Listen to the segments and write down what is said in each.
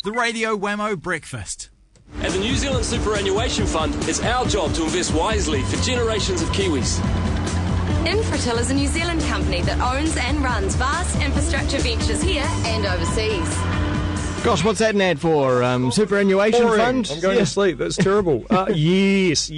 The Radio Wammo Breakfast. At the New Zealand Superannuation Fund, it's our job to invest wisely for generations of Kiwis. Infratil is a New Zealand company that owns and runs vast infrastructure ventures here and overseas. Gosh, what's that an ad for? Superannuation Fund? I'm going to sleep. That's terrible. Yes.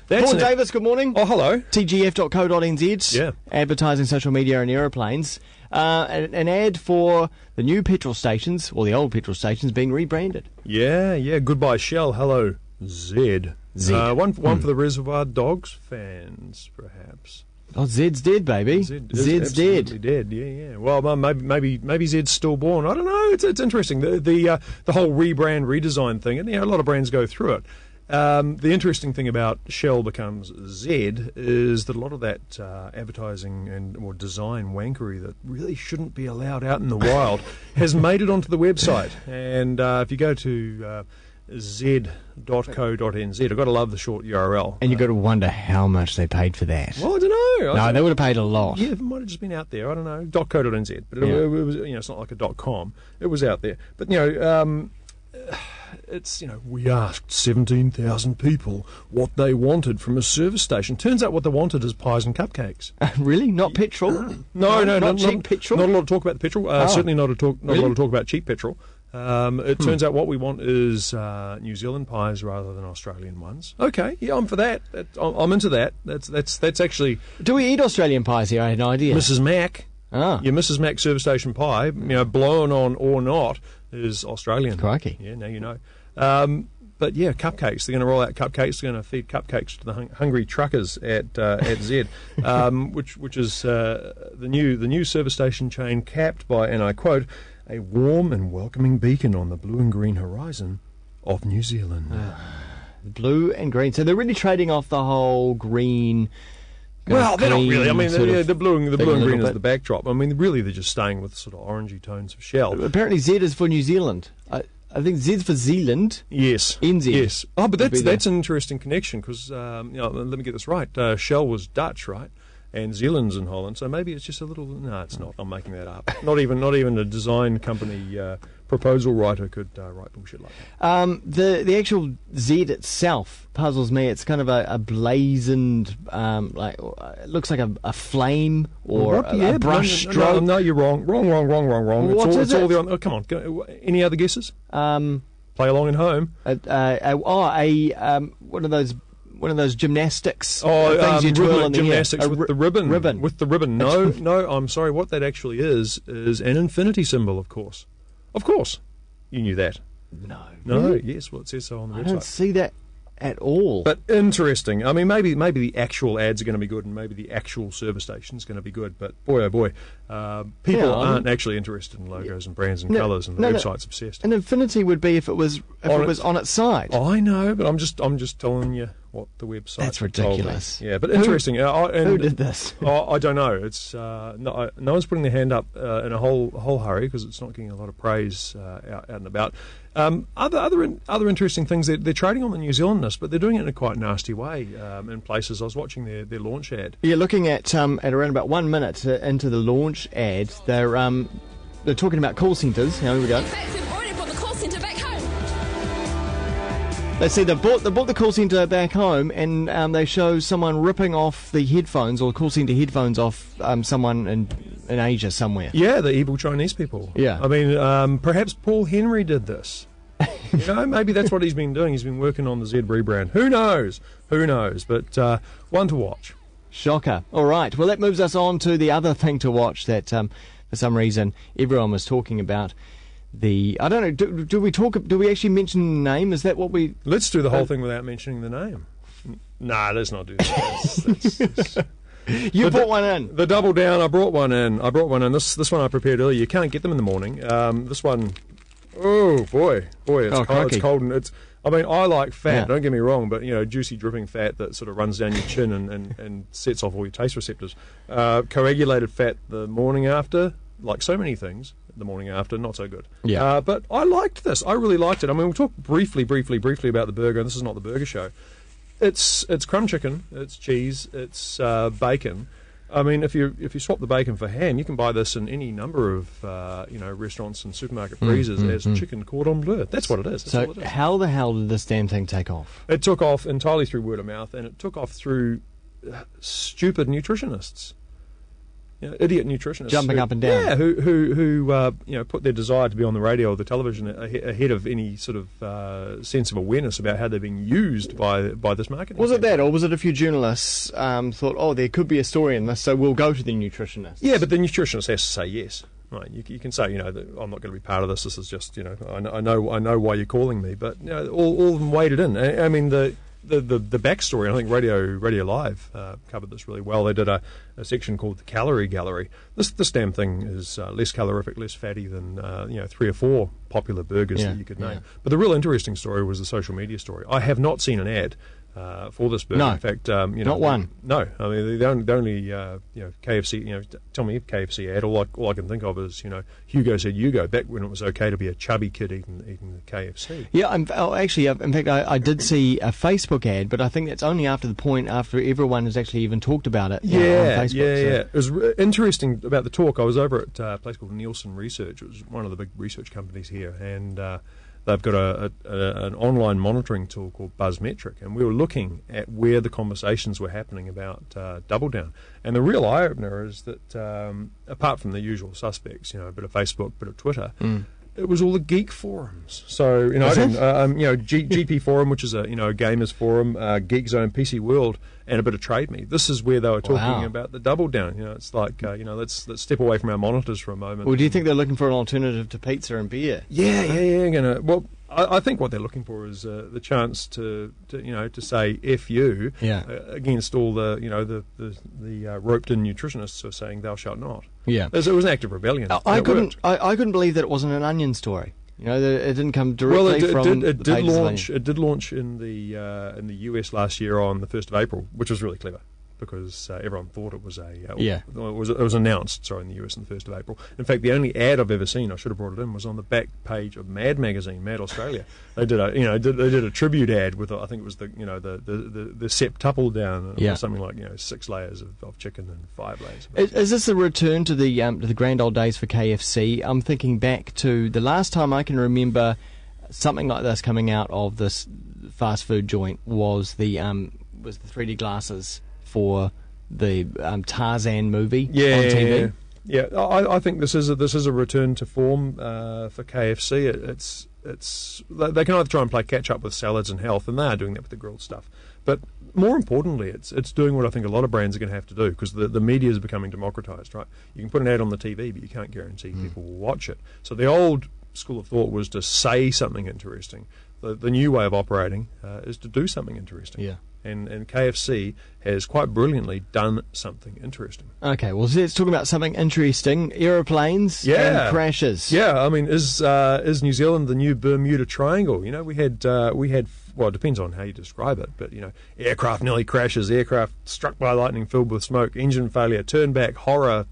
That's Paul Davis, good morning. Oh, hello. TGF.co.nz. Yeah. Advertising social media and aeroplanes. An ad for the new petrol stations, or the old petrol stations, being rebranded. Yeah. Goodbye, Shell. Hello, Zed. One for the Reservoir Dogs fans, perhaps. Oh, Zed's dead, baby. Zed's dead. Dead. Yeah. Well, maybe Zed's still born. I don't know. It's interesting. The whole rebrand, redesign thing, and a lot of brands go through it. The interesting thing about Shell becomes Zed is that a lot of that advertising or design wankery that really shouldn't be allowed out in the wild has made it onto the website. And if you go to z.co.nz, I've got to love the short URL. And you've got to wonder how much they paid for that. Well, I don't know. No, they would have paid a lot. Yeah, it might have just been out there. I don't know. .co.nz, but it was, it's not like a .com. It was out there. But it's, we asked 17,000 people what they wanted from a service station. Turns out what they wanted is pies and cupcakes. Really? Not petrol? No, not cheap petrol. Not a lot of talk about the petrol. Certainly not a lot of talk about cheap petrol. It turns out what we want is New Zealand pies rather than Australian ones. Okay, yeah, I'm for that. I'm into that. That's actually. Do we eat Australian pies here? I had no idea. Mrs. Mac. Your Mrs. Mac service station pie, blown on or not, is Australian. Crikey. Yeah, now you know. But yeah, cupcakes. They're going to roll out cupcakes. They're going to feed cupcakes to the hungry truckers at Z, which is the new service station chain capped by, and I quote, a warm and welcoming beacon on the blue and green horizon of New Zealand. Blue and green. So they're really trading off the whole green. Well, they're not really. I mean, the blue and green is bit. the backdrop. I mean, really, they're just staying with sort of orangey tones of Shell. Apparently, Z is for New Zealand. I think Z's for Zealand. Yes. NZ. Yes. Oh, but that's an interesting connection because, let me get this right. Shell was Dutch, right? And Zealand's in Holland, so maybe it's just a little. No, it's not. I'm making that up. Not even a design company proposal writer could write bullshit like that. The actual Z itself puzzles me. It's kind of a blazoned, it looks like a flame or a brush stroke. No, you're wrong. Wrong. What is it? All the. Oh, come on. Any other guesses? Play along at home. One of those gymnastics things you twirl in the gymnastics hair. with the ribbon. With the ribbon. No, I'm sorry. What that actually is an infinity symbol, of course. Of course. You knew that. No. Really? Yes, well, it says so on the website. I don't see that at all. But interesting. I mean, maybe the actual ads are going to be good and maybe the actual service station is going to be good. But boy, oh boy, people aren't actually interested in logos and brands and colours, and the website's obsessed. An infinity would be if it was on its side. I know, but I'm just telling you what the website. That's ridiculous. Yeah, but interesting. Who did this? I don't know. It's no one's putting their hand up in a whole hurry because it's not getting a lot of praise out and about. Other interesting things. They're trading on the New Zealandness, but they're doing it in a quite nasty way in places. I was watching their launch ad. Yeah, looking at around about 1 minute into the launch ad, they're talking about call centres. Here we go. In fact, we've already brought the call centre back home. They say they bought the call centre back home, and they show someone ripping off the headphones or call centre headphones off someone in Asia somewhere. Yeah, the evil Chinese people. Yeah. I mean, perhaps Paul Henry did this. Maybe that's what he's been doing. He's been working on the Z rebrand. Who knows? But one to watch. Shocker. All right. Well, that moves us on to the other thing to watch that, for some reason, everyone was talking about. I don't know. Do we actually mention the name? Is that what we? Let's do the whole thing without mentioning the name. Nah, let's not do that. You brought one in. The double down. I brought one in. This one I prepared earlier. You can't get them in the morning. This one. Oh boy, it's cold and it's. I mean, I like fat. Yeah. Don't get me wrong, but juicy dripping fat that sort of runs down your chin and sets off all your taste receptors. Coagulated fat the morning after, like so many things. The morning after, not so good. Yeah. But I liked this. I really liked it. I mean, we'll talk briefly about the burger, and this is not the burger show. It's crumb chicken, it's cheese, it's bacon. I mean, if you swap the bacon for ham, you can buy this in any number of restaurants and supermarket freezers as chicken cordon bleu. That's what it is. That's all it is. How the hell did this damn thing take off? It took off entirely through word of mouth, and it took off through stupid nutritionists. Idiot nutritionists jumping up and down. Yeah, who put their desire to be on the radio or the television ahead of any sort of sense of awareness about how they're being used by this marketing. Was it that, or was it a few journalists thought, oh, there could be a story in this, so we'll go to the nutritionist? Yeah, but the nutritionist has to say yes. Right, you can say, that I'm not going to be part of this. This is just, I know why you're calling me, but all of them waded in. I mean the backstory, and I think Radio Live covered this really well. They did a section called the Calorie Gallery. This damn thing is less calorific, less fatty than 3 or 4 popular burgers that you could name. But the real interesting story was the social media story. I have not seen an ad for this burger. No, in fact, not one. No, I mean the only KFC. Tell me a KFC ad. All I can think of is Hugo said you go, back when it was okay to be a chubby kid eating KFC. Yeah, in fact, I did see a Facebook ad, but I think that's only after the point after everyone has actually even talked about it. On Facebook, yeah. It was interesting about the talk. I was over at a place called Nielsen Research. It was one of the big research companies here, and they've got an online monitoring tool called BuzzMetric, and we were looking at where the conversations were happening about Double Down. And the real eye-opener is that, apart from the usual suspects, a bit of Facebook, a bit of Twitter, it was all the geek forums. So, GP Forum, which is a gamers forum, Geek Zone, PC World, and a bit of Trade Me. This is where they were talking about the Double Down. It's like, let's step away from our monitors for a moment. Well, do you think they're looking for an alternative to pizza and beer? Yeah. Well, I think what they're looking for is the chance to say F you against all the roped-in nutritionists who are saying thou shalt not. Yeah, it was an act of rebellion. I couldn't believe that it wasn't an Onion story. That it didn't come directly from the pages of Onion. It did launch in the US last year on the 1st of April, which was really clever, because everyone thought it was it was announced in the US on the 1st of April. In fact, the only ad I've ever seen, I should have brought it in, was on the back page of Mad magazine, Mad Australia. They did a tribute ad with, I think it was the septuple down, or something like 6 layers of chicken and 5 layers. Is this a return to the grand old days for KFC? I'm thinking back to the last time I can remember something like this coming out of this fast food joint was the 3D glasses for the Tarzan movie on TV. Yeah. I think this is a return to form for KFC. They can either try and play catch up with salads and health, and they are doing that with the grilled stuff. But more importantly, it's doing what I think a lot of brands are going to have to do, because the media is becoming democratized. Right? You can put an ad on the TV, but you can't guarantee people will watch it. So the old school of thought was to say something interesting. The new way of operating is to do something interesting. Yeah. And KFC has quite brilliantly done something interesting. Okay, well, let's talk about something interesting. Aeroplanes and crashes. Yeah, I mean, is New Zealand the new Bermuda Triangle? We had well, it depends on how you describe it, but aircraft nearly crashes, aircraft struck by lightning filled with smoke, engine failure, turn back, horror,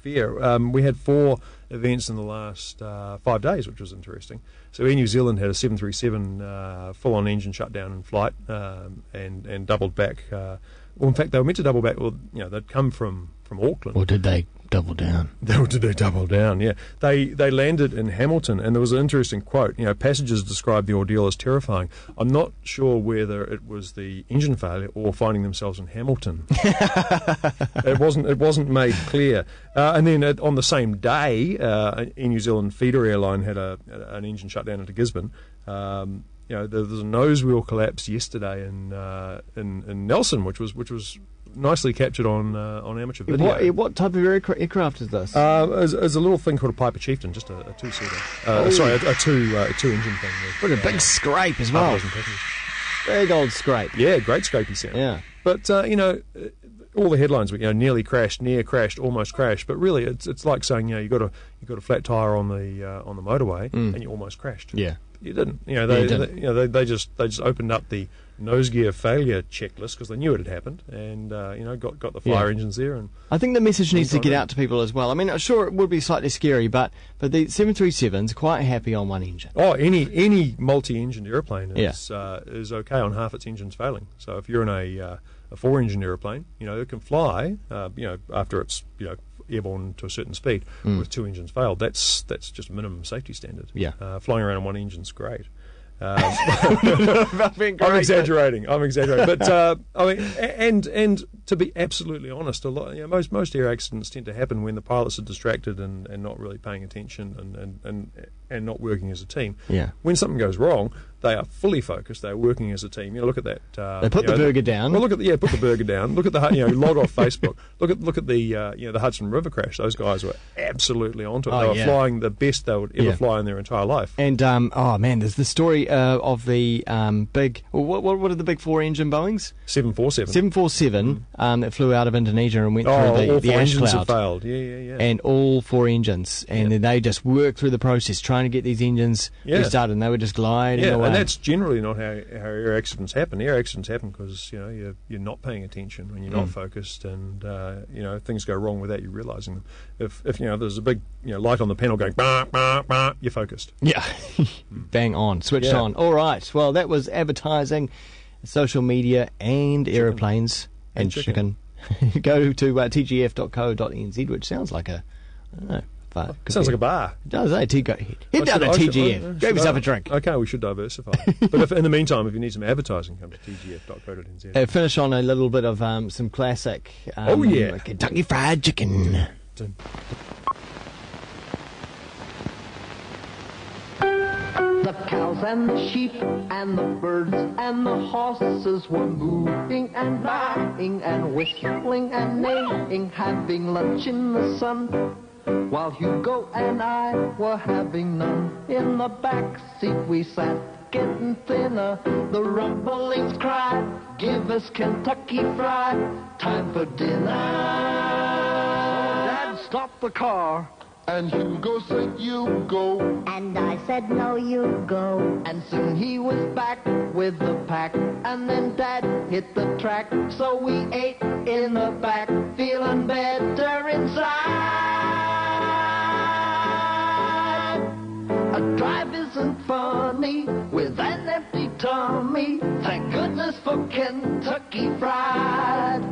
fear. We had 4 events in the last 5 days, which was interesting. So Air New Zealand had a 737 full-on engine shutdown in flight, and doubled back. Well, in fact, they were meant to double back. Well, they'd come from Auckland. Or did they double down? Did they double down? Yeah, they landed in Hamilton, and there was an interesting quote. Passengers described the ordeal as terrifying. I'm not sure whether it was the engine failure or finding themselves in Hamilton. It wasn't made clear. And then on the same day, Air New Zealand feeder airline had an engine shutdown into Gisborne. There was a nose wheel collapse yesterday in Nelson, which was nicely captured on amateur video. What type of aircraft is this? It's a little thing called a Piper Chieftain, just a two-seater. Sorry, a two-engine thing. What a big scrape as well. Big old scrape. Yeah, great scrapey sound. Yeah. But, all the headlines were, nearly crashed, near crashed, almost crashed. But really, it's like saying, you got a flat tyre on the motorway and you almost crashed. Yeah. You didn't. They just opened up the nose gear failure checklist because they knew it had happened, and got the fire engines there. And I think the message needs to get out to people as well. I mean, sure, it would be slightly scary, but the 737's quite happy on one engine. Oh, any multi-engined airplane is okay on half its engines failing. So if you're in a 4-engine airplane, it can fly, after it's airborne to a certain speed with 2 engines failed. That's just a minimum safety standard. Yeah, flying around on one engine's great. I'm exaggerating, but I mean, and to be absolutely honest, a lot, most air accidents tend to happen when the pilots are distracted and not really paying attention and not working as a team. Yeah. When something goes wrong, they are fully focused. They're working as a team. Look at that. They put the burger down. Well, put the burger down. Look at the log off Facebook. Look at the the Hudson River crash. Those guys were absolutely onto it. They were flying the best they would ever fly in their entire life. And oh man, there's the story of the big. What are the big 4-engine Boeings? 747. 747 that flew out of Indonesia and went through the ash engines cloud. Have failed. Yeah. And all 4 engines, and then they just worked through the process trying to get these engines restarted, and they were just gliding away. And that's generally not how air accidents happen. Air accidents happen because you're not paying attention when you're not focused, and things go wrong without you realising them. If there's a big light on the panel going bah, bah, bah, you're focused. Yeah, bang on, switched on. All right, well that was advertising, social media, and aeroplanes and chicken. Go to tgf.co.nz, which sounds like a, I don't know. Sounds like a bar. It does, eh? Head down to TGF. Grab yourself a drink. Okay, we should diversify. But in the meantime, if you need some advertising, come to tgf.co.nz. Finish on a little bit of some classic Kentucky Fried Chicken. The cows and the sheep and the birds and the horses were moving and buying and whistling and neighing, having lunch in the sun, while Hugo and I were having none. In the back seat we sat, getting thinner. The rumblings cried, "Give us Kentucky Fried, time for dinner." Dad stopped the car. And Hugo said, "You go." And I said, "No, you go." And soon he was back with the pack. And then Dad hit the track. So we ate in the back, feeling better inside. A drive isn't funny with an empty tummy. Thank goodness for Kentucky Fried.